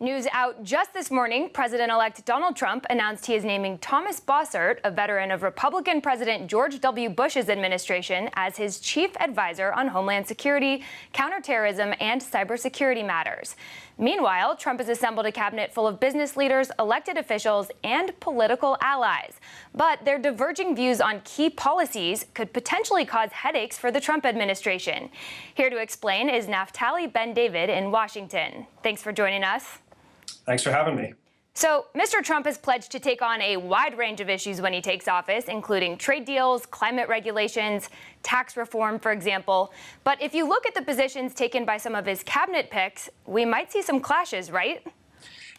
News out just this morning, President-elect Donald Trump announced he is naming Thomas Bossert, a veteran of Republican President George W. Bush's administration, as his chief advisor on Homeland Security, counterterrorism, and cybersecurity matters. Meanwhile, Trump has assembled a cabinet full of business leaders, elected officials, and political allies. But their diverging views on key policies could potentially cause headaches for the Trump administration. Here to explain is Naftali Bendavid in Washington. Thanks for joining us. Thanks for having me. So, Mr. Trump has pledged to take on a wide range of issues when he takes office, including trade deals, climate regulations, tax reform, for example. But if you look at the positions taken by some of his cabinet picks, we might see some clashes, right?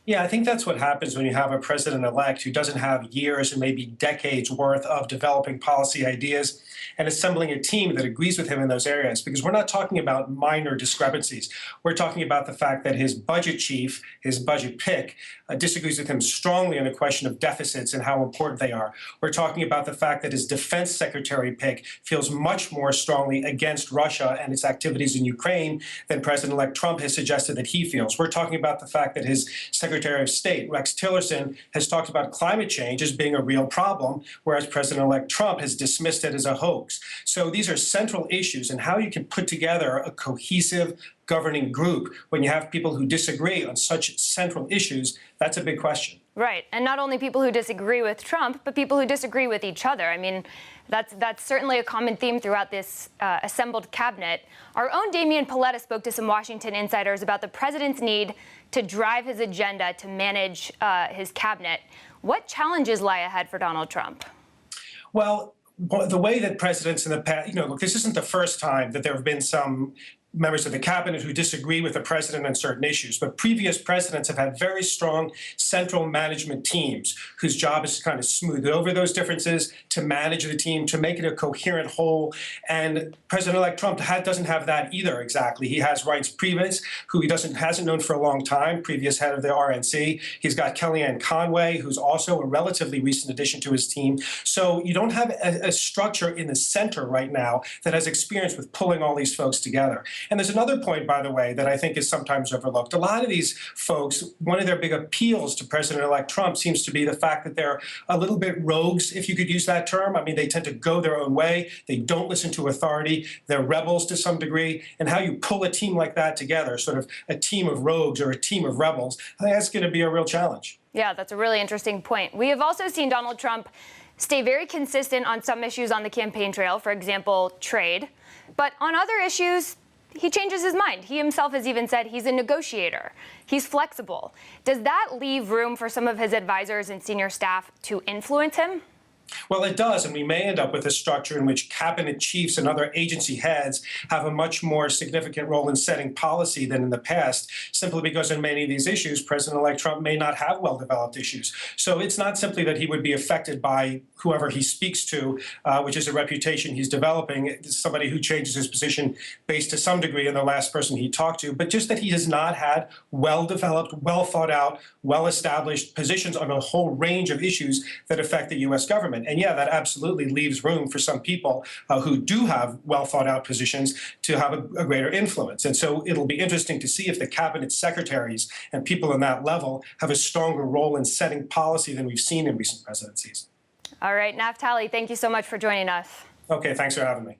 Yeah, I think that's what happens when you have a president-elect who doesn't have years and maybe decades worth of developing policy ideas and assembling a team that agrees with him in those areas. Because we're not talking about minor discrepancies. We're talking about the fact that his budget chief, his budget pick, disagrees with him strongly on the question of deficits and how important they are. We're talking about the fact that his defense secretary pick feels much more strongly against Russia and its activities in Ukraine than President-elect Trump has suggested that he feels. We're talking about the fact that his Secretary of State, Rex Tillerson, has talked about climate change as being a real problem, whereas President-elect Trump has dismissed it as a hoax. So these are central issues, and how you can put together a cohesive governing group when you have people who disagree on such central issues, that's a big question. Right. And not only people who disagree with Trump, but people who disagree with each other. I mean, that's certainly a common theme throughout this assembled cabinet. Our own Damian Paletta spoke to some Washington insiders about the president's need to drive his agenda to manage his cabinet. What challenges lie ahead for Donald Trump? Well, the way that presidents in the past, look, this isn't the first time that there have been some members of the cabinet who disagree with the president on certain issues. But previous presidents have had very strong central management teams whose job is to kind of smooth over those differences, to manage the team, to make it a coherent whole. And President-elect Trump doesn't have that either exactly. He has Reince Priebus, who he hasn't known for a long time, previous head of the RNC. He's got Kellyanne Conway, who's also a relatively recent addition to his team. So you don't have a structure in the center right now that has experience with pulling all these folks together. And there's another point, by the way, that I think is sometimes overlooked. A lot of these folks, one of their big appeals to President-elect Trump seems to be the fact that they're a little bit rogues, if you could use that term. I mean, they tend to go their own way. They don't listen to authority. They're rebels to some degree. And how you pull a team like that together, sort of a team of rogues or a team of rebels, I think that's going to be a real challenge. Yeah, that's a really interesting point. We have also seen Donald Trump stay very consistent on some issues on the campaign trail, for example, trade. But on other issues, he changes his mind. He himself has even said he's a negotiator. He's flexible. Does that leave room for some of his advisors and senior staff to influence him? Well, it does, and we may end up with a structure in which cabinet chiefs and other agency heads have a much more significant role in setting policy than in the past, simply because in many of these issues, President-elect Trump may not have well-developed issues. So it's not simply that he would be affected by whoever he speaks to, which is a reputation he's developing. It's somebody who changes his position based to some degree on the last person he talked to, but just that he has not had well-developed, well-thought-out, well-established positions on a whole range of issues that affect the U.S. government. And yeah, that absolutely leaves room for some people who do have well-thought-out positions to have a greater influence. And so it'll be interesting to see if the cabinet secretaries and people on that level have a stronger role in setting policy than we've seen in recent presidencies. All right, Naftali, thank you so much for joining us. Okay, thanks for having me.